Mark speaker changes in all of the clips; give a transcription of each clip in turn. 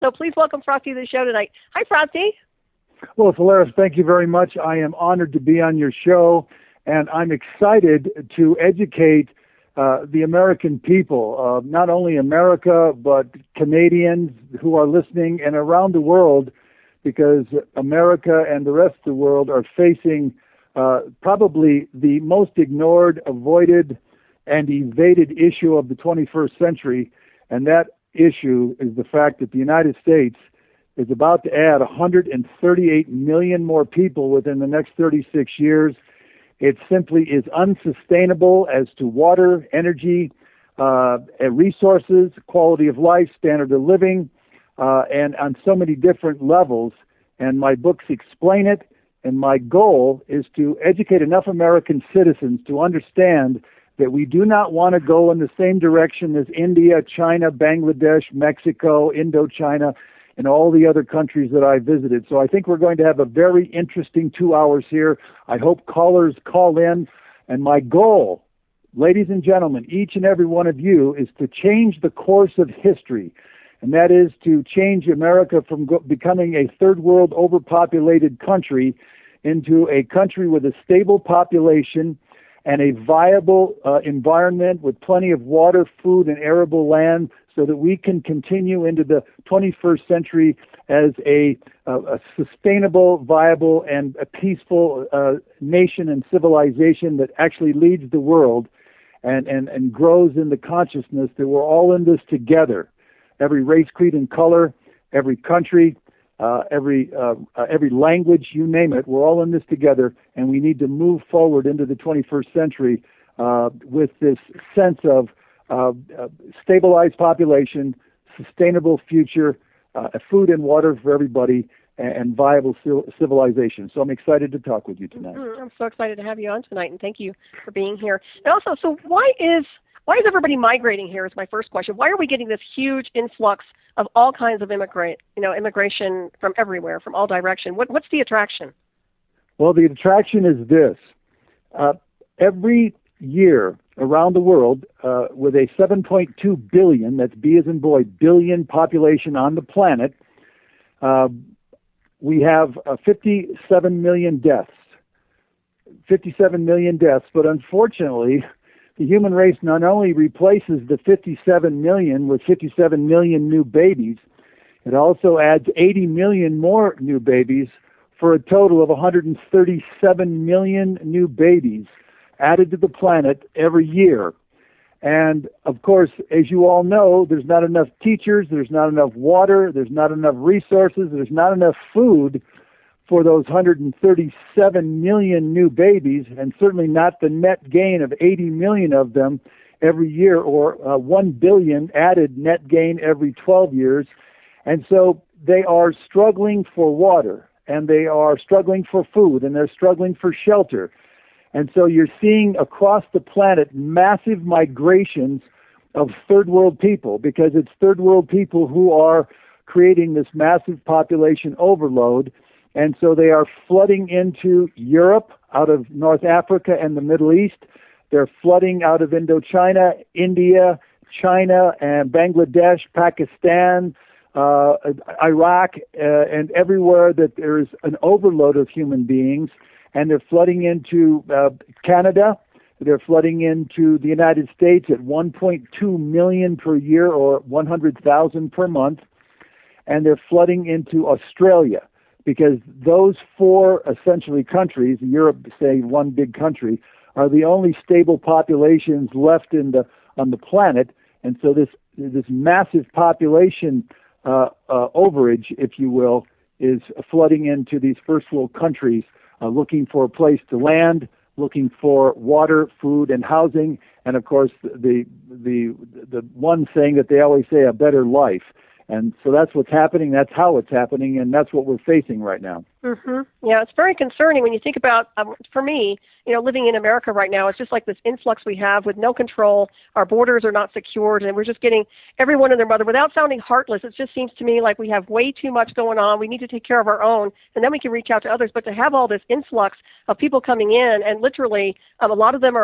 Speaker 1: So please welcome Frosty to the show tonight. Hi, Frosty.
Speaker 2: Well, Solaris, thank you very much. I am honored to be on your show, and I'm excited to educate the American people, not only America, but Canadians who are listening and around the world, because America and the rest of the world are facing probably the most ignored, avoided, and evaded issue of the 21st century, and that issue is the fact that the United States is about to add 138 million more people within the next 36 years. It simply is unsustainable as to water, energy, resources, quality of life, standard of living, and on so many different levels. And my books explain it, and my goal is to educate enough American citizens to understand that we do not want to go in the same direction as India, China, Bangladesh, Mexico, Indochina, and all the other countries that I visited. So I think we're going to have a very interesting 2 hours here. I hope callers call in. And my goal, ladies and gentlemen, each and every one of you, is to change the course of history. And that is to change America from becoming a third world overpopulated country into a country with a stable population and a viable environment with plenty of water, food, and arable land, so that we can continue into the 21st century as a sustainable, viable, and a peaceful nation and civilization that actually leads the world and grows in the consciousness that we're all in this together. Every race, creed, and color, every country, every language, you name it, we're all in this together, and we need to move forward into the 21st century with this sense of stabilized population, sustainable future, food and water for everybody, and viable civilization. So I'm excited to talk with you tonight.
Speaker 1: I'm so excited to have you on tonight, and thank you for being here. And also, so why is everybody migrating here is my first question. Why are we getting this huge influx of all kinds of immigration from everywhere, from all directions? What's the attraction?
Speaker 2: Well, the attraction is this. Every year around the world, with a 7.2 billion, that's B as in boy, billion population on the planet, we have 57 million deaths. 57 million deaths, but unfortunately, the human race not only replaces the 57 million with 57 million new babies, it also adds 80 million more new babies for a total of 137 million new babies added to the planet every year. And of course, as you all know, there's not enough teachers, there's not enough water, there's not enough resources, there's not enough food for those 137 million new babies, and certainly not the net gain of 80 million of them every year, or 1 billion added net gain every 12 years. And so they are struggling for water, and they are struggling for food, and they're struggling for shelter. And so you're seeing across the planet massive migrations of third world people, because it's third world people who are creating this massive population overload. And so they are flooding into Europe out of North Africa and the Middle East. They're flooding out of Indochina, India, China, and Bangladesh, Pakistan, Iraq, and everywhere that there is an overload of human beings. And they're flooding into Canada. They're flooding into the United States at 1.2 million per year, or 100,000 per month. And they're flooding into Australia, because those four essentially countries, Europe, say one big country, are the only stable populations left on the planet. And so this massive population overage, if you will, is flooding into these first world countries, looking for a place to land, looking for water, food, and housing, and of course the one saying that they always say, a better life. And so that's what's happening, that's how it's happening, and that's what we're facing right now.
Speaker 1: Yeah, it's very concerning when you think about, for me, living in America right now, it's just like this influx we have with no control. Our borders are not secured, and we're just getting everyone and their mother. Without sounding heartless, it just seems to me like we have way too much going on. We need to take care of our own, and then we can reach out to others. But to have all this influx of people coming in, and literally a lot of them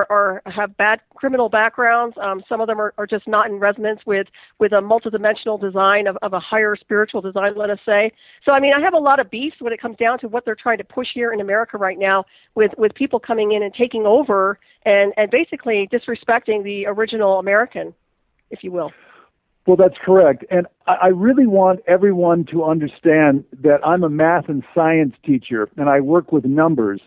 Speaker 1: have bad criminal backgrounds. Some of them are just not in resonance with a multidimensional design of a higher spiritual design, let us say. So, I have a lot of beef when it comes down to what they're trying to push here in America right now with people coming in and taking over and basically disrespecting the original American, if you will.
Speaker 2: Well, that's correct. And I really want everyone to understand that I'm a math and science teacher, and I work with numbers.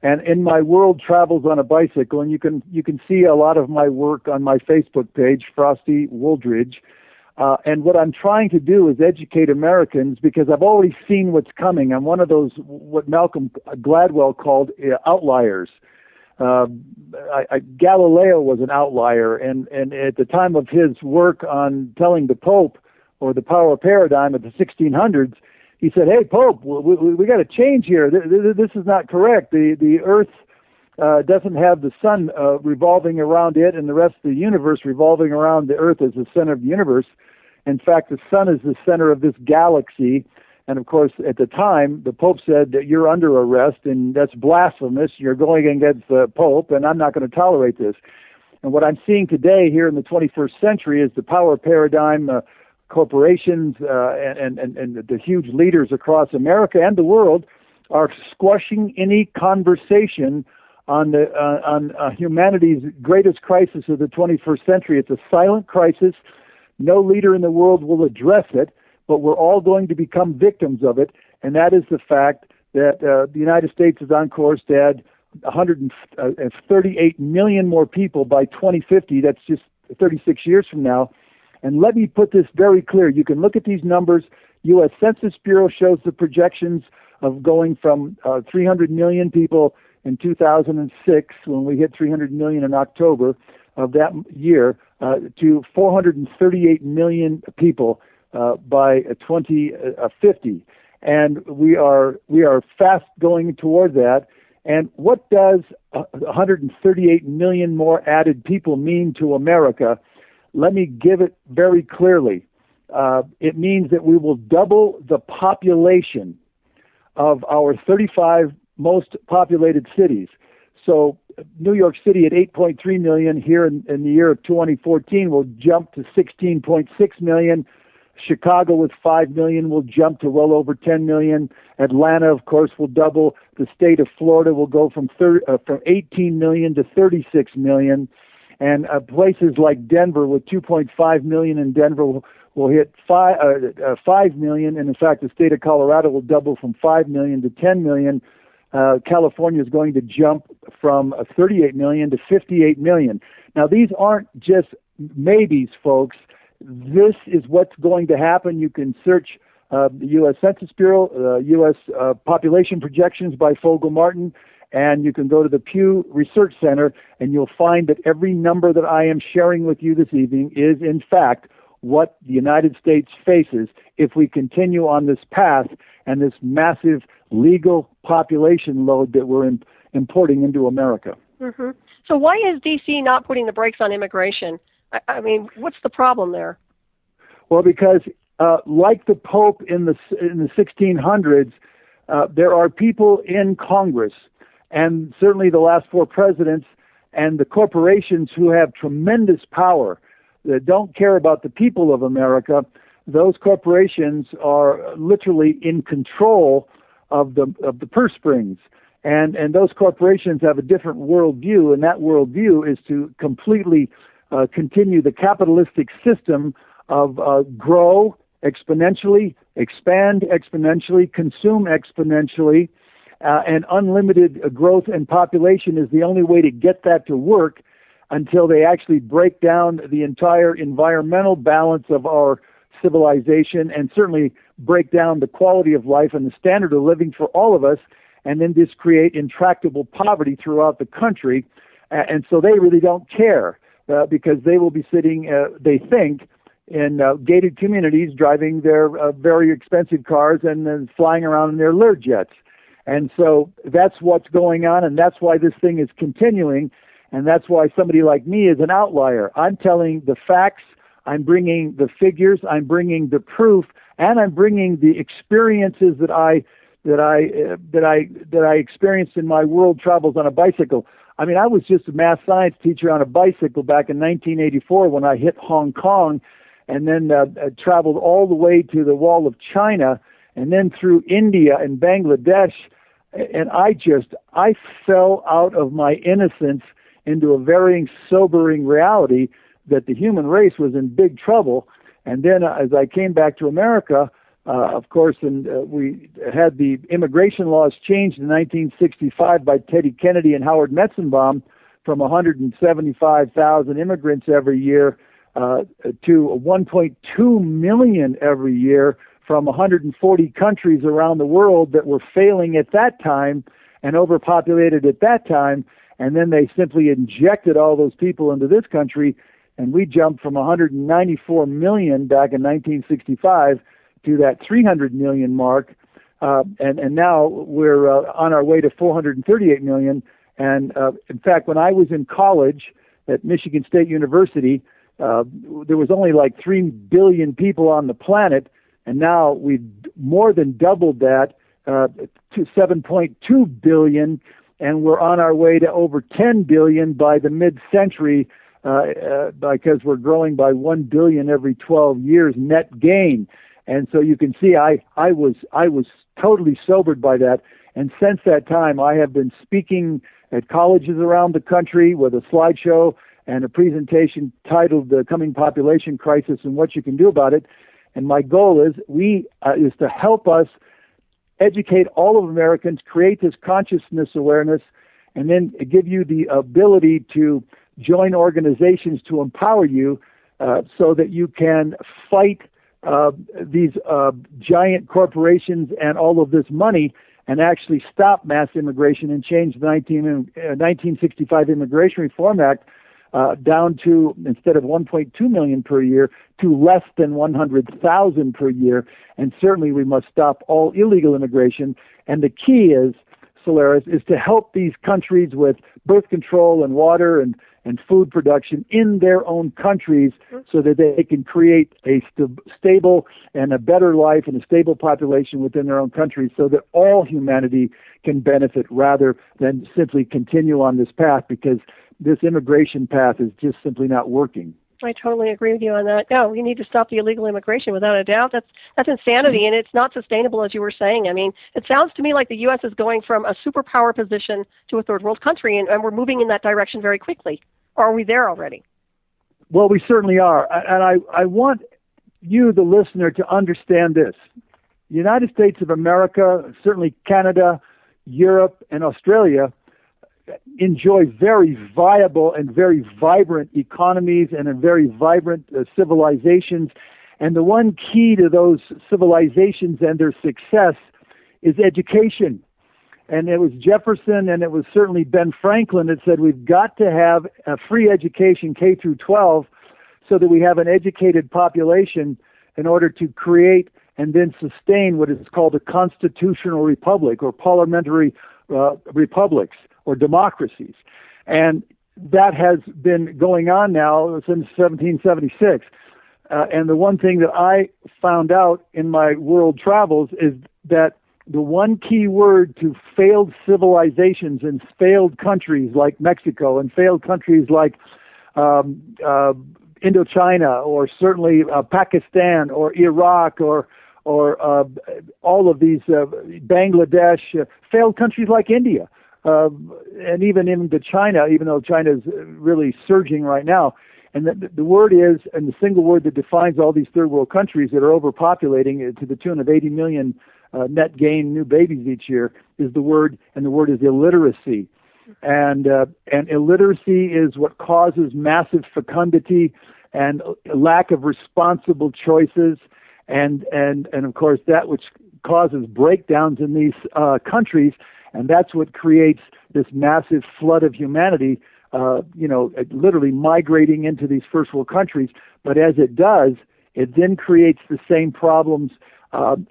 Speaker 2: And in my World Travels on a Bicycle, and you can see a lot of my work on my Facebook page, Frosty Wooldridge. And what I'm trying to do is educate Americans because I've already seen what's coming. I'm one of those, what Malcolm Gladwell called outliers. Galileo was an outlier, and at the time of his work on telling the Pope, or the power paradigm of the 1600s, he said, "Hey, Pope, we got to change here. This is not correct. The Earth doesn't have the sun revolving around it and the rest of the universe revolving around the Earth as the center of the universe. In fact, the sun is the center of this galaxy." And of course, at the time, the Pope said that you're under arrest, and that's blasphemous. You're going against the Pope, and I'm not going to tolerate this. And what I'm seeing today here in the 21st century is the power paradigm, corporations, and the huge leaders across America and the world are squashing any conversation on humanity's greatest crisis of the 21st century. It's a silent crisis. No leader in the world will address it, but we're all going to become victims of it, and that is the fact that the United States is on course to add 138 million more people by 2050. That's just 36 years from now. And let me put this very clear. You can look at these numbers. U.S. Census Bureau shows the projections of going from 300 million people in 2006, when we hit 300 million in October of that year, to 438 million people by 2050, and we are fast going toward that. And what does 138 million more added people mean to America? Let me give it very clearly. It means that we will double the population of our 35 most populated cities. So New York City at 8.3 million here in the year of 2014 will jump to 16.6 million. Chicago with 5 million will jump to well over 10 million. Atlanta, of course, will double. The state of Florida will go from 18 million to 36 million. And places like Denver with 2.5 million in Denver will hit 5 million. And in fact, the state of Colorado will double from 5 million to 10 million. California is going to jump from 38 million to 58 million. Now, these aren't just maybes, folks. This is what's going to happen. You can search the U.S. Census Bureau, U.S. population projections by Fogel-Martin, and you can go to the Pew Research Center, and you'll find that every number that I am sharing with you this evening is, in fact, what the United States faces if we continue on this path and this massive legal population load that we're importing into America.
Speaker 1: Mm-hmm. So why is D.C. not putting the brakes on immigration? I mean, what's the problem there?
Speaker 2: Well, because like the Pope in the 1600s, there are people in Congress, and certainly the last four presidents, and the corporations who have tremendous power that don't care about the people of America. Those corporations are literally in control of the purse strings. And those corporations have a different worldview, and that worldview is to completely continue the capitalistic system of grow exponentially, expand exponentially, consume exponentially, and unlimited growth and population is the only way to get that to work until they actually break down the entire environmental balance of our civilization and certainly break down the quality of life and the standard of living for all of us, and then just create intractable poverty throughout the country. And so they really don't care. Because they will be sitting, they think, in gated communities, driving their very expensive cars and flying around in their Learjets. And so that's what's going on, and that's why this thing is continuing, and that's why somebody like me is an outlier. I'm telling the facts, I'm bringing the figures, I'm bringing the proof, and I'm bringing the experiences that I experienced in my world travels on a bicycle. I mean, I was just a math science teacher on a bicycle back in 1984 when I hit Hong Kong, and then traveled all the way to the Wall of China, and then through India and Bangladesh, and I fell out of my innocence into a very sobering reality that the human race was in big trouble. And then as I came back to America, of course, and we had the immigration laws changed in 1965 by Teddy Kennedy and Howard Metzenbaum from 175,000 immigrants every year to 1.2 million every year from 140 countries around the world that were failing at that time and overpopulated at that time. And then they simply injected all those people into this country, and we jumped from 194 million back in 1965 to that 300 million mark, and now we're on our way to 438 million. And in fact, when I was in college at Michigan State University, there was only like 3 billion people on the planet, and now we've more than doubled that to 7.2 billion, and we're on our way to over 10 billion by the mid-century because we're growing by 1 billion every 12 years net gain. And so you can see I was totally sobered by that. And since that time, I have been speaking at colleges around the country with a slideshow and a presentation titled "The Coming Population Crisis and What You Can Do About It." And my goal is to help us educate all of Americans, create this consciousness awareness, and then give you the ability to join organizations to empower you so that you can fight these giant corporations and all of this money and actually stop mass immigration and change the 1965 Immigration Reform Act down to, instead of 1.2 million per year, to less than 100,000 per year. And certainly we must stop all illegal immigration. And the key is, Solaris, is to help these countries with birth control and water and food production in their own countries so that they can create a stable and a better life and a stable population within their own countries so that all humanity can benefit rather than simply continue on this path, because this immigration path is just simply not working.
Speaker 1: I totally agree with you on that. No, we need to stop the illegal immigration without a doubt. That's insanity, and it's not sustainable, as you were saying. I mean, it sounds to me like the U.S. is going from a superpower position to a third world country, and we're moving in that direction very quickly. Or are we there already?
Speaker 2: Well, we certainly are. And I want you, the listener, to understand this. The United States of America, certainly Canada, Europe, and Australia enjoy very viable and very vibrant economies and very vibrant civilizations. And the one key to those civilizations and their success is education. And it was Jefferson and it was certainly Ben Franklin that said we've got to have a free education K through 12 so that we have an educated population in order to create and then sustain what is called a constitutional republic or parliamentary republics or democracies. And that has been going on now since 1776. And the one thing that I found out in my world travels is that the one key word to failed civilizations and failed countries like Mexico and failed countries like Indochina or certainly Pakistan or Iraq or all of these Bangladesh, failed countries like India, and even into China, even though China is really surging right now. And the word is, and the single word that defines all these third world countries that are overpopulating to the tune of 80 million net gain new babies each year, is the word, and the word is illiteracy. And illiteracy is what causes massive fecundity and lack of responsible choices, and of course that which causes breakdowns in these countries, and that's what creates this massive flood of humanity, literally migrating into these first world countries. But as it does, it then creates the same problems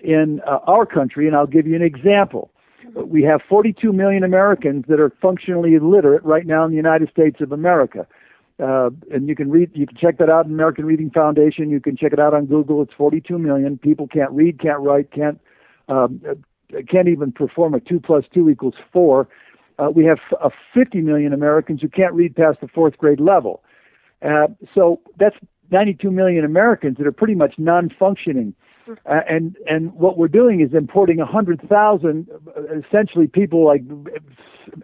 Speaker 2: in our country, and I'll give you an example. We have 42 million Americans that are functionally illiterate right now in the United States of America. And you can check that out in American Reading Foundation. You can check it out on Google. It's 42 million. People can't read, can't write, can't even perform a 2 + 2 = 4. We have 50 million Americans who can't read past the 4th grade level. So that's 92 million Americans that are pretty much non-functioning. And what we're doing is importing 100,000, essentially people like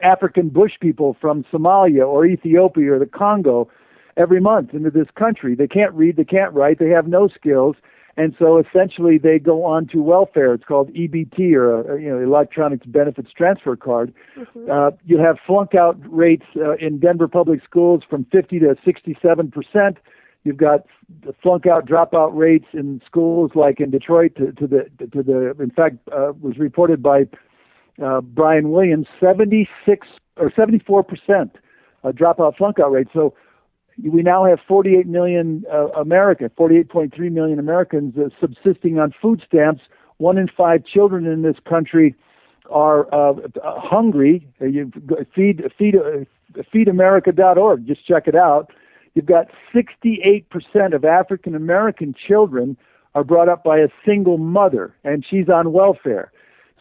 Speaker 2: African bush people from Somalia or Ethiopia or the Congo every month into this country. They can't read, they can't write, they have no skills, and so essentially they go on to welfare. It's called EBT, or Electronic Benefits Transfer Card. You have flunk out rates in Denver public schools from 50 to 67%. You've got the flunk out dropout rates in schools like in Detroit in fact was reported by Brian Williams, 76 or 74% dropout flunk out rate. So we now have 48 million 48.3 million Americans subsisting on food stamps. 1 in 5 children in this country are hungry. You feedamerica.org. Just check it out. You've got 68% of African American children are brought up by a single mother, and she's on welfare.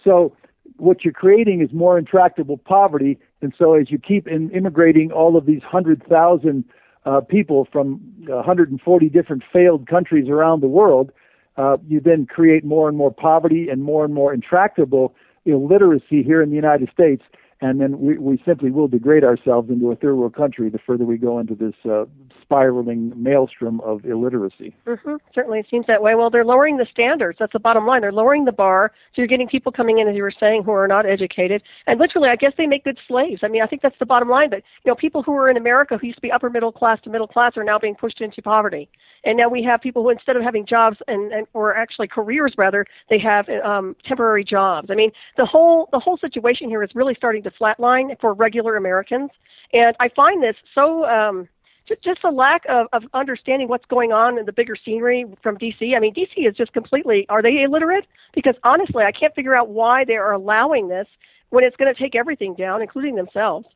Speaker 2: So what you're creating is more intractable poverty. And so as you keep immigrating all of these 100,000 people from 140 different failed countries around the world, you then create more and more poverty and more intractable illiteracy here in the United States. And then we simply will degrade ourselves into a third world country the further we go into this spiraling maelstrom of illiteracy.
Speaker 1: Certainly it seems that way. Well, they're lowering the standards. That's the bottom line. They're lowering the bar. So you're getting people coming in, as you were saying, who are not educated. And literally, I guess they make good slaves. I mean, I think that's the bottom line. But, people who are in America who used to be upper middle class to middle class are now being pushed into poverty. And now we have people who, instead of having jobs or actually careers rather, they have temporary jobs. I mean, the whole situation here is really starting to flatline for regular Americans. And I find this so just a lack of understanding what's going on in the bigger scenery from D.C. I mean, D.C. is just completely, are they illiterate? Because honestly, I can't figure out why they are allowing this when it's going to take everything down, including themselves.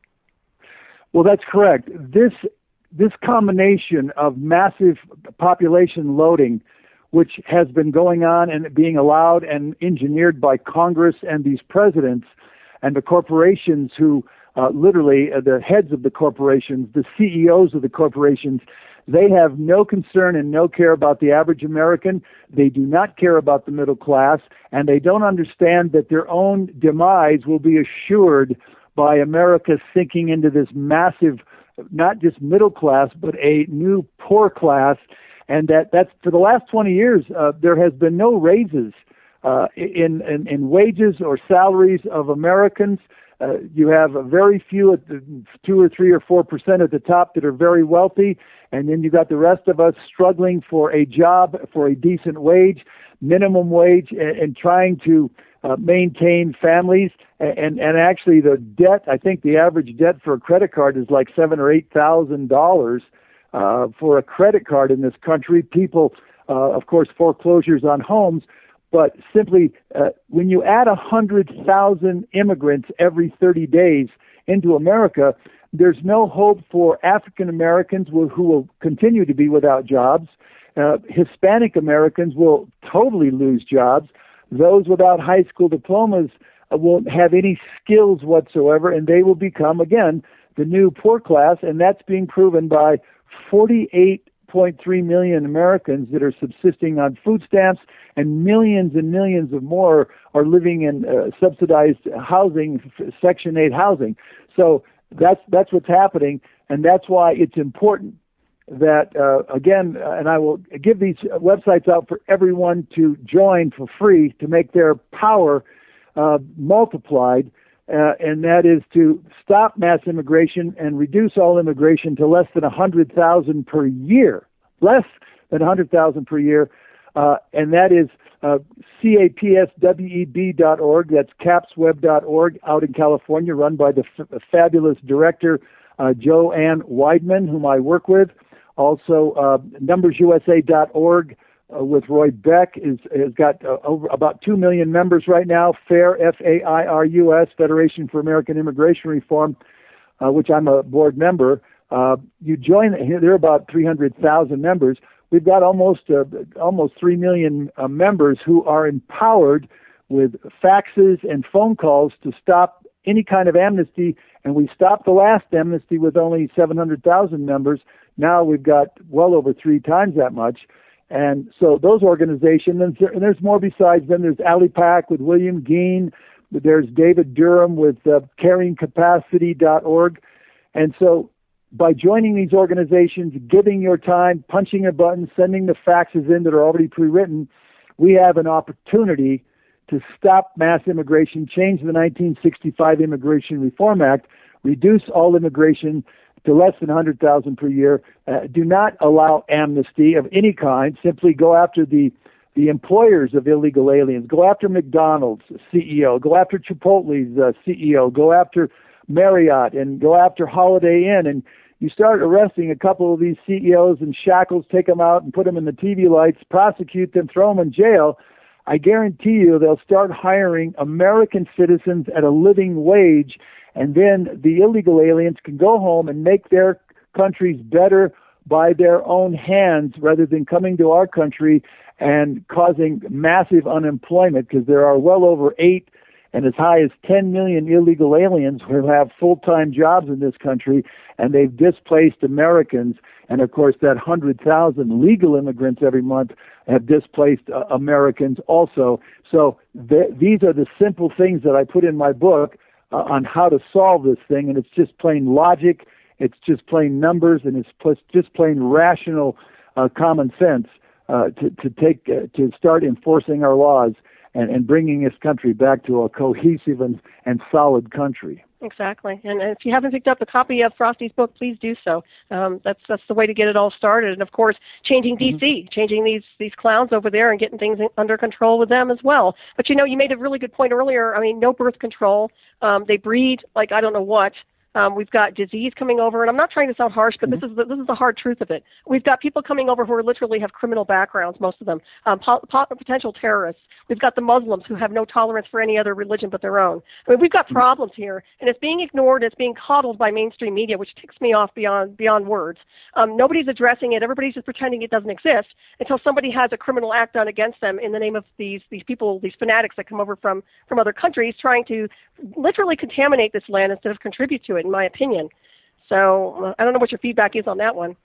Speaker 2: Well, that's correct. This combination of massive population loading, which has been going on and being allowed and engineered by Congress and these presidents and the corporations who literally the heads of the corporations, the CEOs of the corporations, they have no concern and no care about the average American. They do not care about the middle class, and they don't understand that their own demise will be assured by America sinking into this massive, not just middle class, but a new poor class. And that's for the last 20 years, there has been no raises in wages or salaries of Americans. You have a very few at the 2 or 3 or 4% at the top that are very wealthy, and then you got the rest of us struggling for a job, for a decent wage, minimum wage, and trying to maintain families. And actually, the debt, I think the average debt for a credit card is like $7,000 or $8,000 for a credit card in this country. People, of course, foreclosures on homes. But simply, when you add 100,000 immigrants every 30 days into America, there's no hope for African Americans who will continue to be without jobs. Hispanic Americans will totally lose jobs. Those without high school diplomas won't have any skills whatsoever, and they will become, again, the new poor class, and that's being proven by 48.3 million Americans that are subsisting on food stamps, and millions of more are living in subsidized housing, Section 8 housing. So that's what's happening, and that's why it's important that, again, and I will give these websites out for everyone to join for free to make their power multiplied, and that is to stop mass immigration and reduce all immigration to less than 100,000 per year, less than 100,000 per year, and that is capsweb.org. That's capsweb.org out in California, run by the fabulous director Joanne Weidman, whom I work with. Also, numbersusa.org with Roy Beck has got over about 2 million members right now. FAIR, FAIRUS, Federation for American Immigration Reform, which I'm a board member. You join, there are about 300,000 members. We've got almost 3 million members who are empowered with faxes and phone calls to stop any kind of amnesty, and we stopped the last amnesty with only 700,000 members. Now we've got well over 3 times that much. And so those organizations, and there's more besides them. There's AliPac with William Geen. There's David Durham with carryingcapacity.org. And so by joining these organizations, giving your time, punching a button, sending the faxes in that are already pre-written, we have an opportunity to stop mass immigration, change the 1965 Immigration Reform Act, reduce all immigration to less than 100,000 per year. Do not allow amnesty of any kind. Simply go after the employers of illegal aliens. Go after McDonald's CEO. Go after Chipotle's CEO. Go after Marriott and go after Holiday Inn. And you start arresting a couple of these CEOs in shackles, take them out and put them in the TV lights, prosecute them, throw them in jail. I guarantee you they'll start hiring American citizens at a living wage, and then the illegal aliens can go home and make their countries better by their own hands rather than coming to our country and causing massive unemployment, because there are well over 8 and as high as 10 million illegal aliens who have full-time jobs in this country, and they've displaced Americans. And, of course, that 100,000 legal immigrants every month have displaced Americans also. So these are the simple things that I put in my book on how to solve this thing, and it's just plain logic, it's just plain numbers, and it's just plain rational common sense to start enforcing our laws and bringing this country back to a cohesive and solid country.
Speaker 1: Exactly. And if you haven't picked up a copy of Frosty's book, please do so. That's the way to get it all started. And, of course, changing D.C., changing these clowns over there and getting things under control with them as well. But, you know, you made a really good point earlier. I mean, no birth control. They breed like I don't know what. We've got disease coming over, and I'm not trying to sound harsh, but this is the hard truth of it. We've got people coming over who literally have criminal backgrounds, most of them, potential terrorists. We've got the Muslims who have no tolerance for any other religion but their own. I mean, we've got problems here, and it's being ignored. It's being coddled by mainstream media, which ticks me off beyond words. Nobody's addressing it. Everybody's just pretending it doesn't exist until somebody has a criminal act done against them in the name of these people, these fanatics that come over from other countries, trying to literally contaminate this land instead of contribute to it, in my opinion. So I don't know what your feedback is on that one.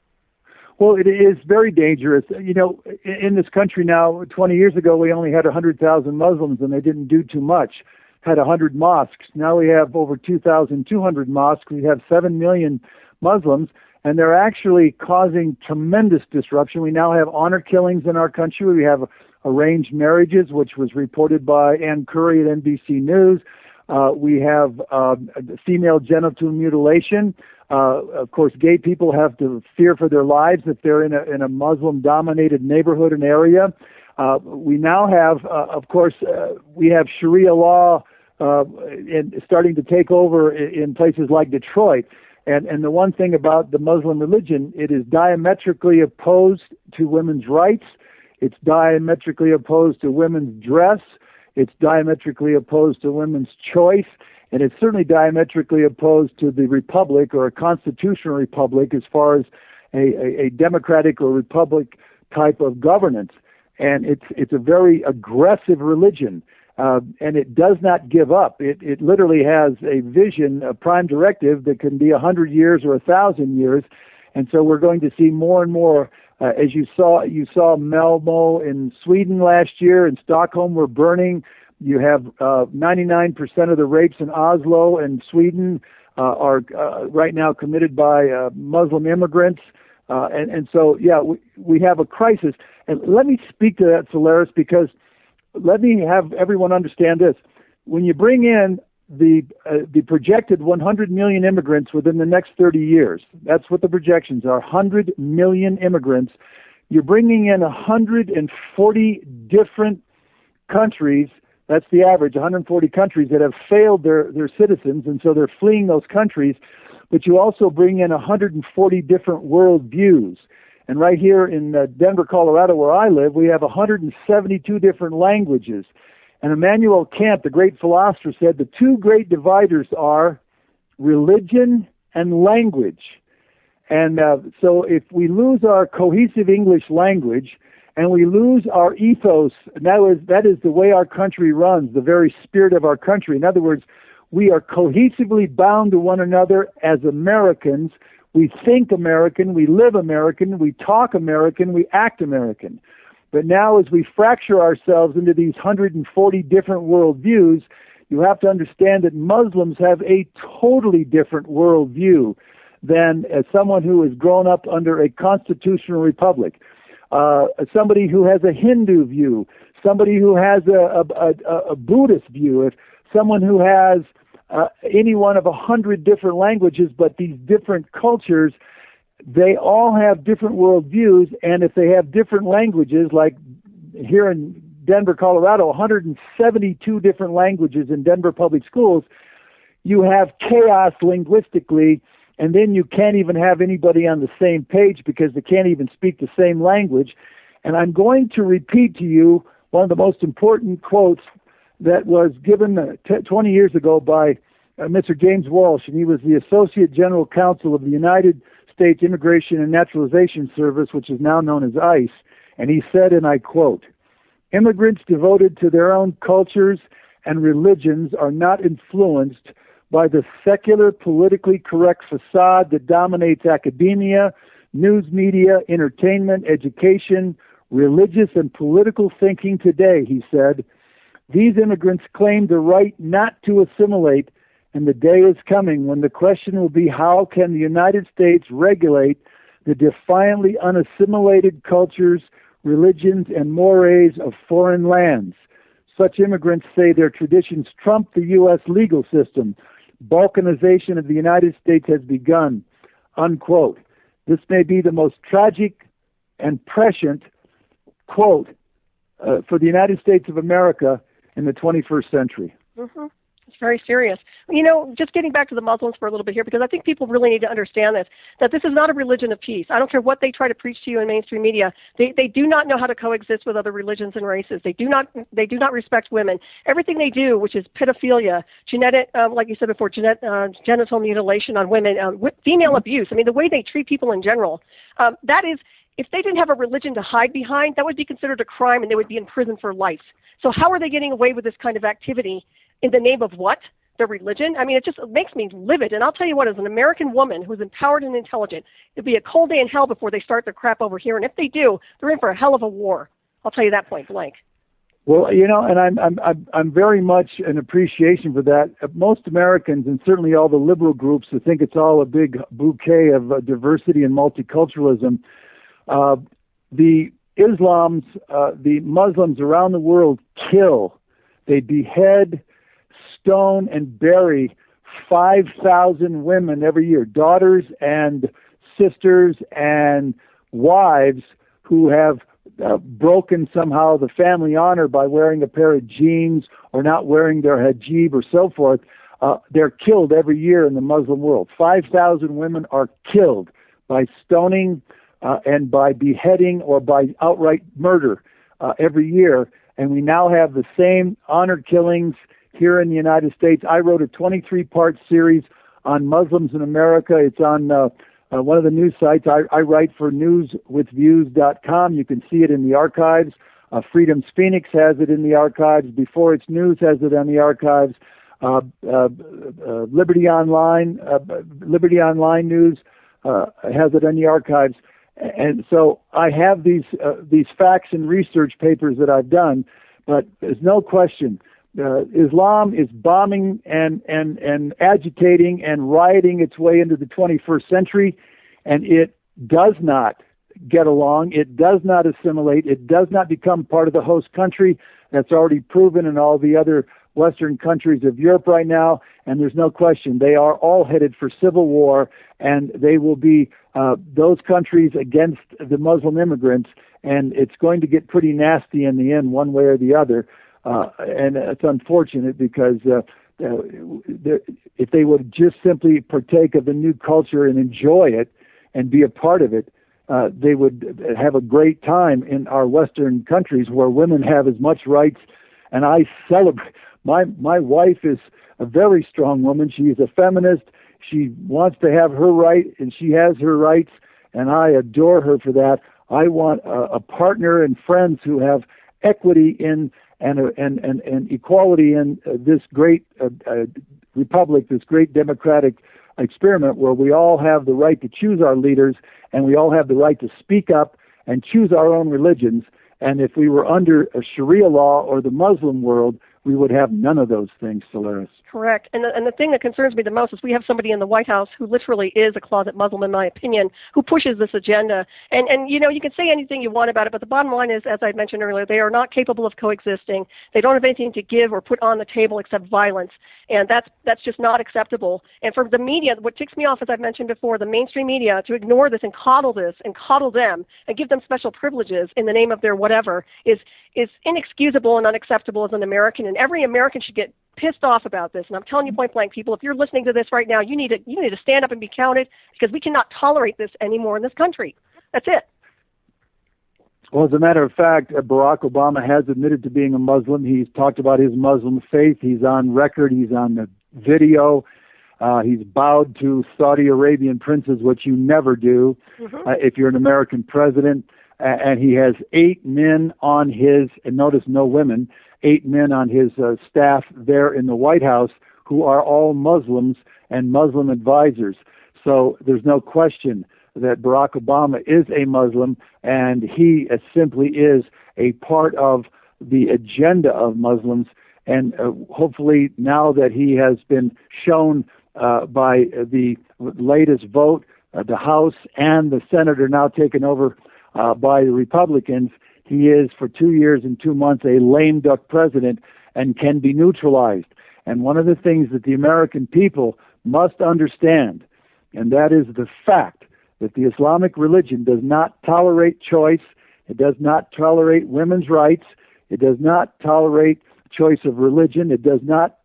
Speaker 2: Well, it is very dangerous. You know, in this country now, 20 years ago, we only had 100,000 Muslims, and they didn't do too much. Had 100 mosques. Now we have over 2,200 mosques. We have 7 million Muslims, and they're actually causing tremendous disruption. We now have honor killings in our country. We have arranged marriages, which was reported by Ann Curry at NBC News. We have female genital mutilation. Of course, gay people have to fear for their lives if they're in a Muslim-dominated neighborhood and area. We now have, of course, we have Sharia law starting to take over in places like Detroit. And the one thing about the Muslim religion, it is diametrically opposed to women's rights. It's diametrically opposed to women's dress. It's diametrically opposed to women's choice, and it's certainly diametrically opposed to the republic or a constitutional republic as far as a democratic or republic type of governance. And it's a very aggressive religion, and it does not give up. It literally has a vision, a prime directive that can be 100 years or 1,000 years, and so we're going to see more and more. As you saw Malmo in Sweden last year, in Stockholm were burning. You have 99% of the rapes in Oslo and Sweden are right now committed by Muslim immigrants. And so, yeah, we have a crisis. And let me speak to that, Solaris, because let me have everyone understand this. When you bring in the projected 100 million immigrants within the next 30 years. That's what the projections are, 100 million immigrants. You're bringing in 140 different countries. That's the average, 140 countries that have failed their citizens, and so they're fleeing those countries. But you also bring in 140 different world views. And right here in Denver, Colorado, where I live, we have 172 different languages. And Immanuel Kant, the great philosopher, said the two great dividers are religion and language. And so if we lose our cohesive English language and we lose our ethos, and that is the way our country runs, the very spirit of our country. In other words, we are cohesively bound to one another as Americans. We think American, we live American, we talk American, we act American. But now as we fracture ourselves into these 140 different worldviews, you have to understand that Muslims have a totally different worldview than someone who has grown up under a constitutional republic, somebody who has a Hindu view, somebody who has a Buddhist view, if someone who has any one of 100 different languages, but these different cultures, they all have different worldviews, and if they have different languages, like here in Denver, Colorado, 172 different languages in Denver public schools, you have chaos linguistically, and then you can't even have anybody on the same page because they can't even speak the same language. And I'm going to repeat to you one of the most important quotes that was given 20 years ago by Mr. James Walsh, and he was the Associate General Counsel of the United States Immigration and Naturalization Service, which is now known as ICE. And he said, and I quote, "Immigrants devoted to their own cultures and religions are not influenced by the secular, politically correct facade that dominates academia, news media, entertainment, education, religious and political thinking today," he said. "These immigrants claim the right not to assimilate, and the day is coming when the question will be, how can the United States regulate the defiantly unassimilated cultures, religions, and mores of foreign lands? Such immigrants say their traditions trump the U.S. legal system. Balkanization of the United States has begun," unquote. This may be the most tragic and prescient quote for the United States of America in the 21st century.
Speaker 1: Mm-hmm. It's very serious. Just getting back to the Muslims for a little bit here, because I think people really need to understand this, that this is not a religion of peace. I don't care what they try to preach to you in mainstream media. They do not know how to coexist with other religions and races. They do not respect women. Everything they do, which is pedophilia, genetic, like you said before, genital mutilation on women, female abuse. I mean, the way they treat people in general, that is, if they didn't have a religion to hide behind, that would be considered a crime and they would be in prison for life. So how are they getting away with this kind of activity? In the name of what? Their religion? I mean, it makes me livid. And I'll tell you what, as an American woman who's empowered and intelligent, it'll be a cold day in hell before they start their crap over here. And if they do, they're in for a hell of a war. I'll tell you that point blank.
Speaker 2: Well, and I'm very much an appreciation for that. Most Americans, and certainly all the liberal groups who think it's all a big bouquet of diversity and multiculturalism, the Muslims around the world kill, they behead, stone, and bury 5,000 women every year, daughters and sisters and wives who have broken somehow the family honor by wearing a pair of jeans or not wearing their hijab or so forth. They're killed every year in the Muslim world. 5,000 women are killed by stoning and by beheading or by outright murder every year. And we now have the same honor killings here in the United States. I wrote a 23-part series on Muslims in America. It's on one of the news sites. I write for newswithviews.com. You can see it in the archives. Freedom's Phoenix has it in the archives. Before It's News has it on the archives. Liberty Online News has it in the archives. And so I have these facts and research papers that I've done, but there's no question. Islam is bombing and agitating and rioting its way into the 21st century, and it does not get along. It does not assimilate. It does not become part of the host country. That's already proven in all the other Western countries of Europe right now, and there's no question. They are all headed for civil war, and they will be those countries against the Muslim immigrants, and it's going to get pretty nasty in the end, one way or the other. And it's unfortunate because if they would just simply partake of the new culture and enjoy it and be a part of it, they would have a great time in our Western countries where women have as much rights. And I celebrate. My wife is a very strong woman. She is a feminist. She wants to have her right, and she has her rights, and I adore her for that. I want a partner and friends who have equity in and equality in this great republic, this great democratic experiment where we all have the right to choose our leaders and we all have the right to speak up and choose our own religions. And if we were under a Sharia law or the Muslim world, we would have none of those things, Solaris.
Speaker 1: Correct. And the thing that concerns me the most is we have somebody in the White House who literally is a closet Muslim, in my opinion, who pushes this agenda. And you know, you can say anything you want about it, but the bottom line is, as I mentioned earlier, they are not capable of coexisting. They don't have anything to give or put on the table except violence. And that's just not acceptable. And for the media, what ticks me off, as I've mentioned before, the mainstream media, to ignore this and coddle them and give them special privileges in the name of their whatever is inexcusable and unacceptable as an American. And every American should get pissed off about this. And I'm telling you point blank, people, if you're listening to this right now, you need to stand up and be counted, because we cannot tolerate this anymore in this country. That's it.
Speaker 2: Well, as a matter of fact, Barack Obama has admitted to being a Muslim. He's talked about his Muslim faith. He's on record. He's on the video. He's bowed to Saudi Arabian princes, which you never do if you're an American president. And he has 8 men on his, and notice no women, 8 men on his staff there in the White House who are all Muslims and Muslim advisors. So there's no question that Barack Obama is a Muslim, and he simply is a part of the agenda of Muslims. And hopefully now that he has been shown by the latest vote, the House and the Senate are now taken over by the Republicans, he is for 2 years and 2 months a lame duck president and can be neutralized. And one of the things that the American people must understand, and that is the fact that the Islamic religion does not tolerate choice, it does not tolerate women's rights, it does not tolerate choice of religion, it does not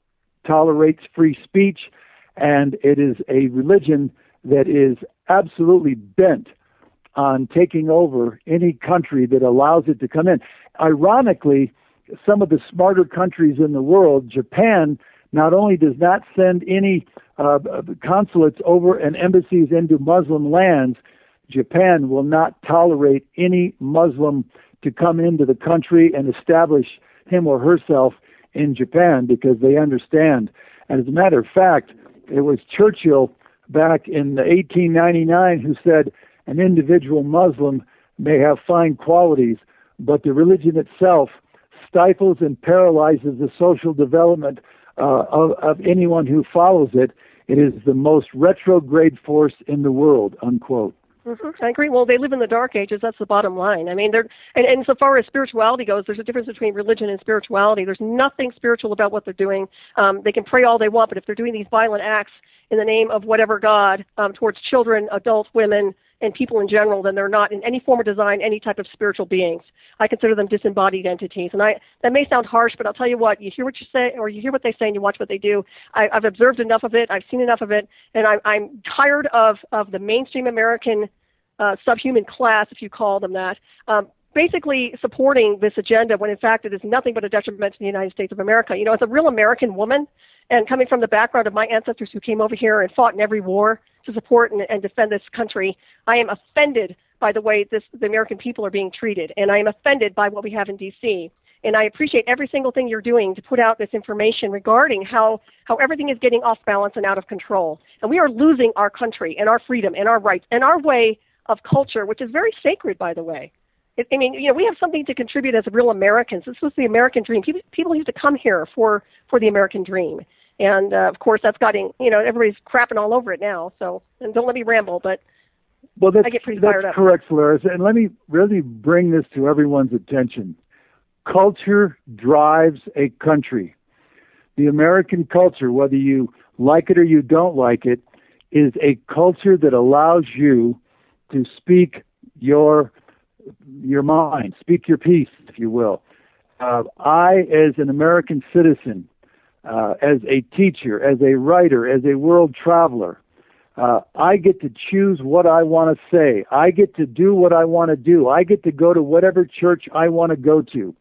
Speaker 2: tolerate free speech, and it is a religion that is absolutely bent on taking over any country that allows it to come in. Ironically, some of the smarter countries in the world, Japan, not only does not send any consulates over and embassies into Muslim lands, Japan will not tolerate any Muslim to come into the country and establish him or herself in Japan, because they understand. And as a matter of fact, it was Churchill back in 1899 who said, an individual Muslim may have fine qualities, but the religion itself stifles and paralyzes the social development of anyone who follows it. It is the most retrograde force in the world, unquote.
Speaker 1: I agree. Well, they live in the dark ages. That's the bottom line. I mean, and so far as spirituality goes, there's a difference between religion and spirituality. There's nothing spiritual about what they're doing. They can pray all they want, but if they're doing these violent acts in the name of whatever God towards children, adults, women, and people in general, then they're not in any form or design any type of spiritual beings. I consider them disembodied entities. And that may sound harsh, but I'll tell you what, you hear what you say, or you hear what they say and you watch what they do. I've observed enough of it, I've seen enough of it, and I'm tired of the mainstream American subhuman class, if you call them that, basically supporting this agenda when in fact it is nothing but a detriment to the United States of America. You know, as a real American woman, and coming from the background of my ancestors who came over here and fought in every war to support and defend this country, I am offended by the way the American people are being treated, and I am offended by what we have in D.C. And I appreciate every single thing you're doing to put out this information regarding how everything is getting off balance and out of control. And we are losing our country and our freedom and our rights and our way of culture, which is very sacred, by the way. I mean, you know, we have something to contribute as real Americans. This was the American dream. People used to come here for the American dream. And, of course, that's gotten, you know, everybody's crapping all over it now. So, and don't let me ramble, but I get pretty fired up.
Speaker 2: That's correct, Solaris. And let me really bring this to everyone's attention. Culture drives a country. The American culture, whether you like it or you don't like it, is a culture that allows you to speak your mind, speak your piece, if you will. I, as an American citizen, as a teacher, as a writer, as a world traveler, I get to choose what I want to say. I get to do what I want to do. I get to go to whatever church I want to go to.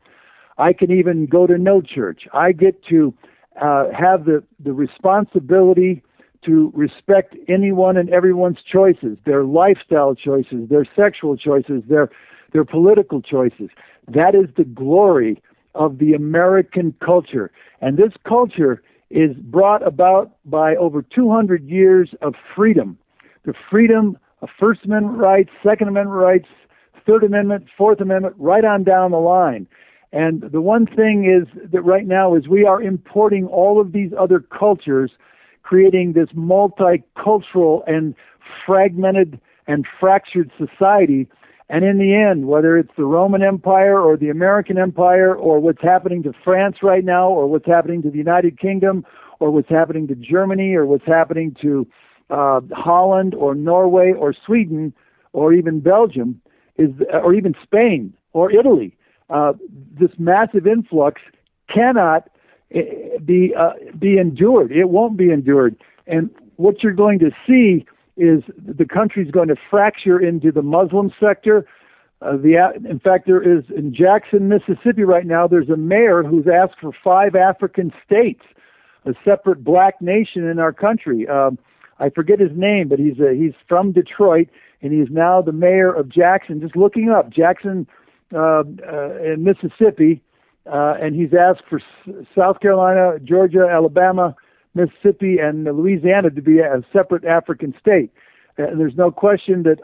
Speaker 2: I can even go to no church. I get to have the responsibility to respect anyone and everyone's choices, their lifestyle choices, their sexual choices, their political choices. That is the glory of the American culture. And this culture is brought about by over 200 years of freedom. The freedom of First Amendment rights, Second Amendment rights, Third Amendment, Fourth Amendment, right on down the line. And the one thing is that right now is we are importing all of these other cultures, creating this multicultural and fragmented and fractured society. And in the end, whether it's the Roman Empire or the American Empire or what's happening to France right now or what's happening to the United Kingdom or what's happening to Germany or what's happening to Holland or Norway or Sweden or even Belgium or even Spain or Italy, this massive influx cannot be endured. It won't be endured. And what you're going to see is the country's going to fracture into the Muslim sector. In fact, there is in Jackson, Mississippi right now, there's a mayor who's asked for 5 African states, a separate black nation in our country. I forget his name, but he's from Detroit, and he's now the mayor of Jackson. Just looking up, Jackson in Mississippi, and he's asked for South Carolina, Georgia, Alabama, Mississippi, and Louisiana to be a separate African state. And there's no question that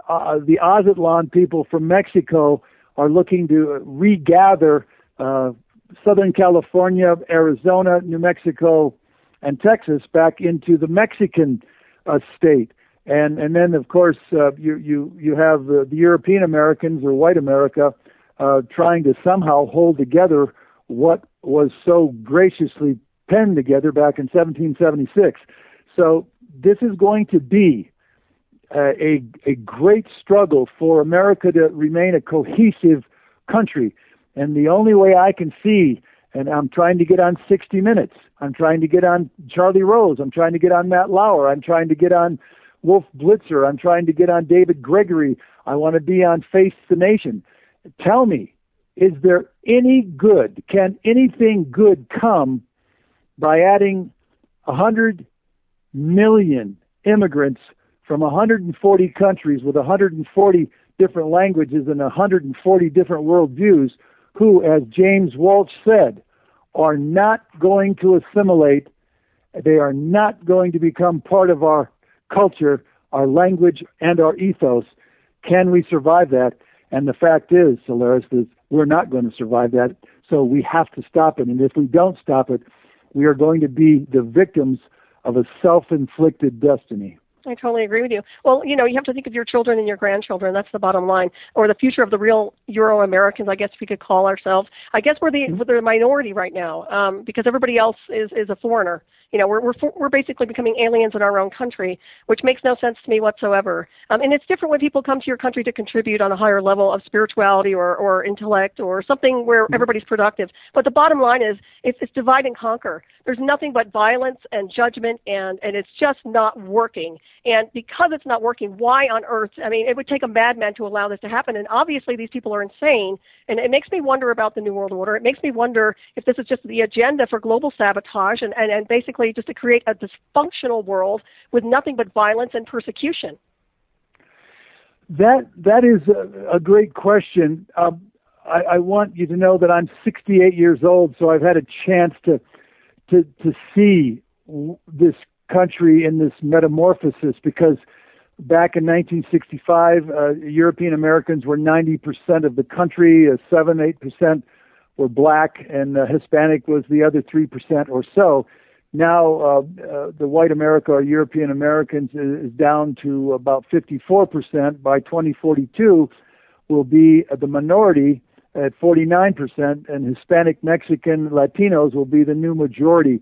Speaker 2: the Aztlan people from Mexico are looking to regather Southern California, Arizona, New Mexico, and Texas back into the Mexican state. And then, of course, you have the European Americans or white America trying to somehow hold together what was so graciously penned together back in 1776. So this is going to be a great struggle for America to remain a cohesive country. And the only way I can see, and I'm trying to get on 60 Minutes, I'm trying to get on Charlie Rose, I'm trying to get on Matt Lauer, I'm trying to get on Wolf Blitzer, I'm trying to get on David Gregory, I want to be on Face the Nation. Tell me, is there any good, can anything good come by adding 100 million immigrants from 140 countries with 140 different languages and 140 different worldviews who, as James Walsh said, are not going to assimilate. They are not going to become part of our culture, our language, and our ethos. Can we survive that? And the fact is, Solaris, is we're not going to survive that, so we have to stop it. And if we don't stop it, we are going to be the victims of a self-inflicted destiny.
Speaker 1: I totally agree with you. Well, you have to think of your children and your grandchildren. That's the bottom line. Or the future of the real Euro-Americans, I guess we could call ourselves. I guess we're the minority right now because everybody else is a foreigner. We're basically becoming aliens in our own country, which makes no sense to me whatsoever. And it's different when people come to your country to contribute on a higher level of spirituality or intellect or something where everybody's productive. But the bottom line is it's divide and conquer. There's nothing but violence and judgment, and it's just not working. And because it's not working, why on earth? I mean, it would take a madman to allow this to happen. And obviously these people are insane. And it makes me wonder about the New World Order. It makes me wonder if this is just the agenda for global sabotage and basically just to create a dysfunctional world with nothing but violence and persecution.
Speaker 2: That is a great question. I want you to know that I'm 68 years old, so I've had a chance to see this country in this metamorphosis, because back in 1965, European Americans were 90% of the country, 7-8% were black, and Hispanic was the other 3% or so. Now, the white America or European Americans is down to about 54%. By 2042, will be the minority at 49%, and Hispanic, Mexican, Latinos will be the new majority.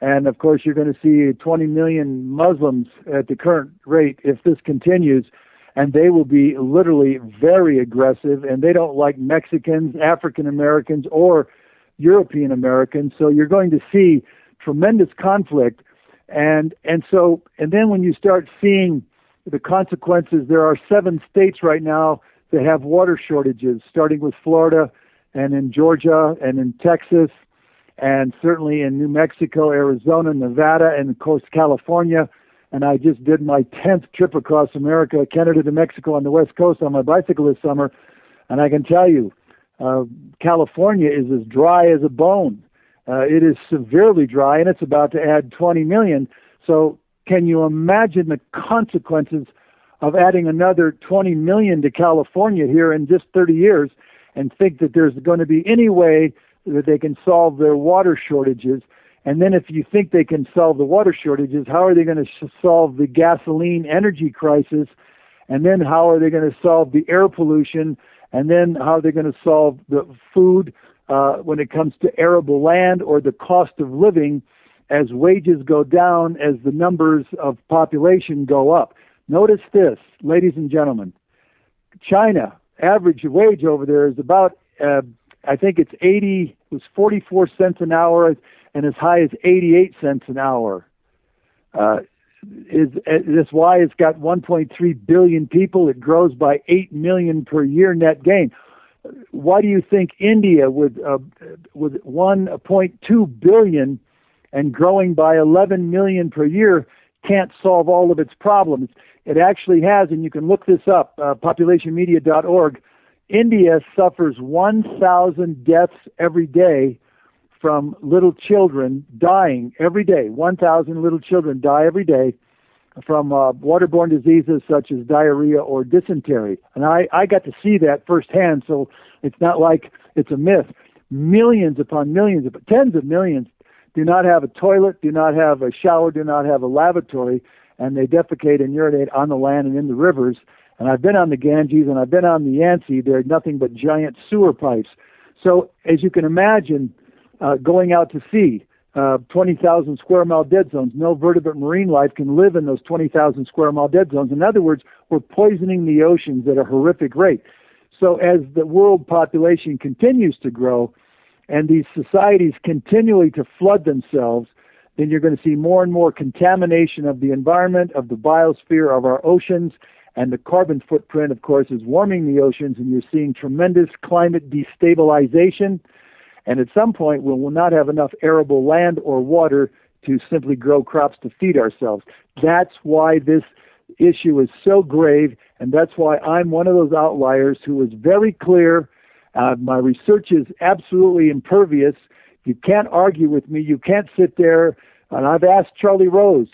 Speaker 2: And of course, you're going to see 20 million Muslims at the current rate if this continues, and they will be literally very aggressive, and they don't like Mexicans, African Americans, or European Americans. So you're going to see tremendous conflict, and then when you start seeing the consequences. There are 7 states right now that have water shortages, starting with Florida and in Georgia and in Texas, and certainly in New Mexico, Arizona, Nevada, and of course California. And I just did my 10th trip across America, Canada to Mexico on the West Coast on my bicycle this summer. And I can tell you, California is as dry as a bone. It is severely dry, and it's about to add 20 million. So can you imagine the consequences of adding another 20 million to California here in just 30 years, and think that there's going to be any way that they can solve their water shortages? And then if you think they can solve the water shortages, how are they going to solve the gasoline energy crisis? And then how are they going to solve the air pollution? And then how are they going to solve the food when it comes to arable land or the cost of living as wages go down, as the numbers of population go up? Notice this, ladies and gentlemen. China, average wage over there is about, I think it was 44 cents an hour and as high as 88 cents an hour. That's why it's got 1.3 billion people. It grows by 8 million per year net gain. Why do you think India, with 1.2 billion and growing by 11 million per year, can't solve all of its problems? It actually has, and you can look this up, populationmedia.org. India suffers 1,000 deaths every day from little children dying every day. 1,000 little children die every day from waterborne diseases such as diarrhea or dysentery. And I got to see that firsthand, so it's not like it's a myth. Millions upon millions, tens of millions, do not have a toilet, do not have a shower, do not have a lavatory, and they defecate and urinate on the land and in the rivers. And I've been on the Ganges and I've been on the Yangtze. They're nothing but giant sewer pipes. So as you can imagine, going out to sea, 20,000 square mile dead zones, no vertebrate marine life can live in those 20,000 square mile dead zones. In other words, we're poisoning the oceans at a horrific rate. So as the world population continues to grow and these societies continually to flood themselves, then you're going to see more and more contamination of the environment, of the biosphere, of our oceans. And the carbon footprint, of course, is warming the oceans, and you're seeing tremendous climate destabilization. And at some point, we will not have enough arable land or water to simply grow crops to feed ourselves. That's why this issue is so grave, and that's why I'm one of those outliers who is very clear. My research is absolutely impervious. You can't argue with me. You can't sit there. And I've asked Charlie Rose,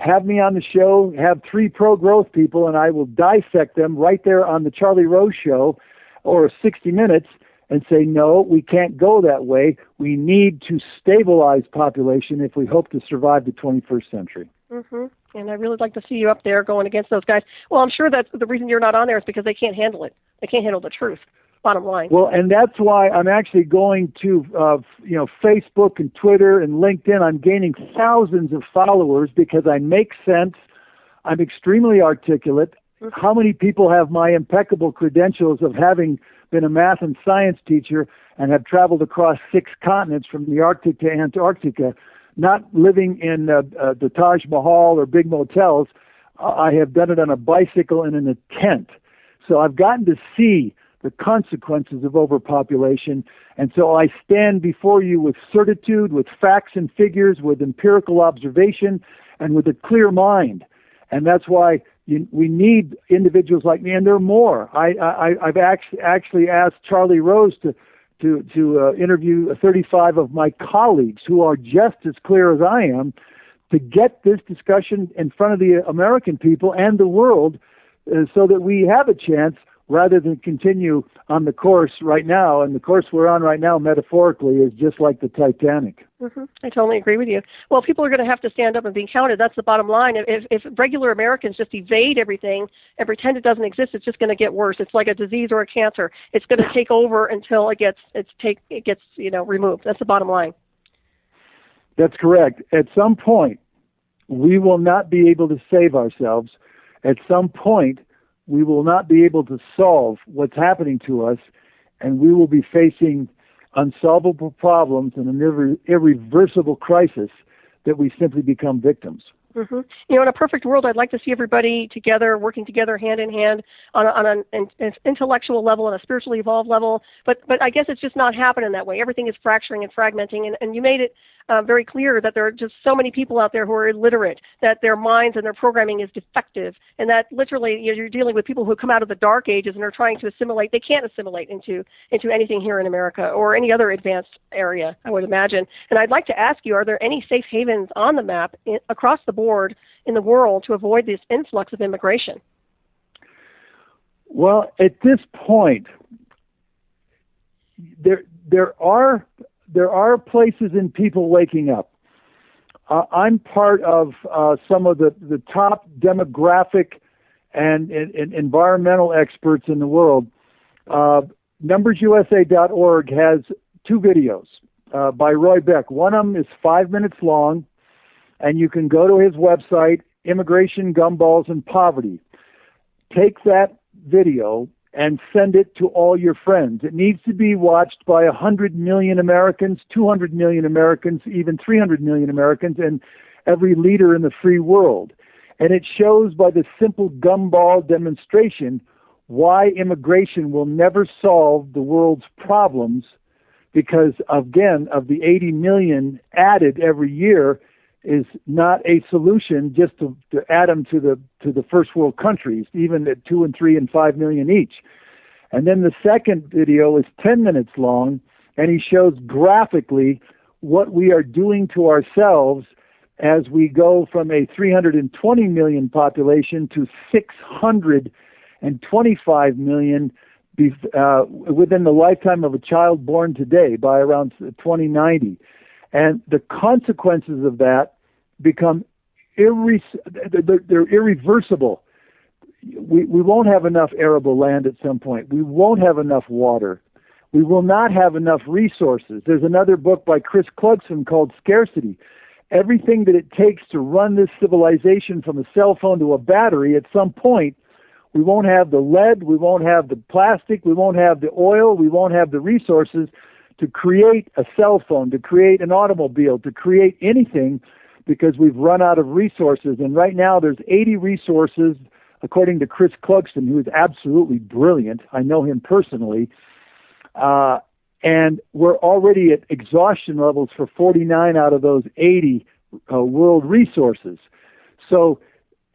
Speaker 2: have me on the show, have 3 pro-growth people, and I will dissect them right there on the Charlie Rose show or 60 Minutes and say, no, we can't go that way. We need to stabilize population if we hope to survive the 21st century.
Speaker 1: Mm-hmm. And I'd really like to see you up there going against those guys. Well, I'm sure that the reason you're not on there is because they can't handle it. They can't handle the truth. Bottom line.
Speaker 2: Well, and that's why I'm actually going to, Facebook and Twitter and LinkedIn. I'm gaining thousands of followers because I make sense. I'm extremely articulate. Mm-hmm. How many people have my impeccable credentials of having been a math and science teacher and have traveled across 6 continents from the Arctic to Antarctica, not living in the Taj Mahal or big motels? I have done it on a bicycle and in a tent. So I've gotten to see the consequences of overpopulation. And so I stand before you with certitude, with facts and figures, with empirical observation, and with a clear mind. And that's why we need individuals like me, and there are more. I've actually asked Charlie Rose to interview 35 of my colleagues who are just as clear as I am to get this discussion in front of the American people and the world so that we have a chance rather than continue on the course right now. And the course we're on right now, metaphorically, is just like the Titanic.
Speaker 1: Mm-hmm. I totally agree with you. Well, people are going to have to stand up and be counted. That's the bottom line. If regular Americans just evade everything and pretend it doesn't exist, it's just going to get worse. It's like a disease or a cancer. It's going to take over until it gets removed. That's the bottom line.
Speaker 2: That's correct. At some point, we will not be able to save ourselves. At some point, we will not be able to solve what's happening to us, and we will be facing unsolvable problems and an irreversible crisis that we simply become victims.
Speaker 1: Mm-hmm. You know, in a perfect world, I'd like to see everybody together, working together, hand in hand, on an intellectual level and a spiritually evolved level. But I guess it's just not happening that way. Everything is fracturing and fragmenting, and you made it very clear that there are just so many people out there who are illiterate, that their minds and their programming is defective, and that literally you're dealing with people who come out of the dark ages and are trying to assimilate. They can't assimilate into anything here in America or any other advanced area, I would imagine. And I'd like to ask you, are there any safe havens on the map across the board in the world to avoid this influx of immigration?
Speaker 2: Well, at this point, there are places and people waking up. I'm part of some of the top demographic and environmental experts in the world. NumbersUSA.org has two videos by Roy Beck. One of them is 5 minutes long, and you can go to his website, Immigration, Gumballs, and Poverty. Take that video and send it to all your friends. It needs to be watched by 100 million Americans, 200 million Americans, even 300 million Americans, and every leader in the free world. And it shows by the simple gumball demonstration why immigration will never solve the world's problems, because, again, of the 80 million added every year is not a solution just to add them to the first world countries, even at 2 and 3 and 5 million each. And then the second video is 10 minutes long, and he shows graphically what we are doing to ourselves as we go from a 320 million population to 625 million within the lifetime of a child born today by around 2090. And the consequences of that become they're irreversible. We won't have enough arable land at some point. We won't have enough water. We will not have enough resources. There's another book by Chris Clugston called Scarcity. Everything that it takes to run this civilization from a cell phone to a battery, at some point, we won't have the lead, we won't have the plastic, we won't have the oil, we won't have the resources to create a cell phone, to create an automobile, to create anything, because we've run out of resources. And right now there's 80 resources, according to Chris Clugston, who is absolutely brilliant. I know him personally. And we're already at exhaustion levels for 49 out of those 80 world resources. So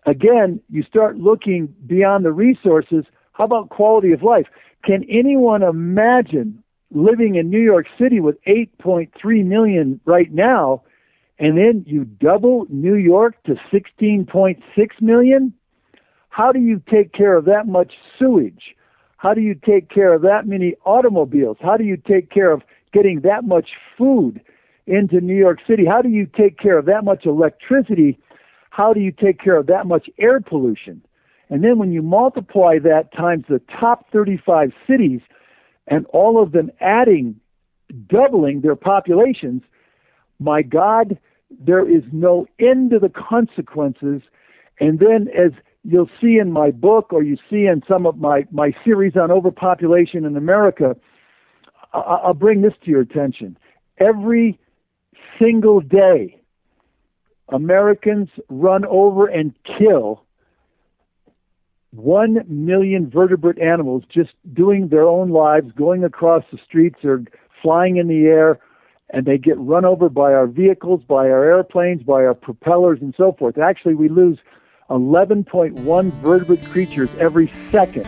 Speaker 2: again, you start looking beyond the resources. How about quality of life? Can anyone imagine living in New York City with 8.3 million right now, and then you double New York to 16.6 million? How do you take care of that much sewage? How do you take care of that many automobiles? How do you take care of getting that much food into New York City? How do you take care of that much electricity? How do you take care of that much air pollution? And then when you multiply that times the top 35 cities, and all of them doubling their populations, my God, there is no end to the consequences. And then, as you'll see in my book, or you see in some of my series on overpopulation in America, I'll bring this to your attention. Every single day, Americans run over and kill 1 million vertebrate animals just doing their own lives, going across the streets or flying in the air, and they get run over by our vehicles, by our airplanes, by our propellers, and so forth. Actually, we lose 11.1 vertebrate creatures every second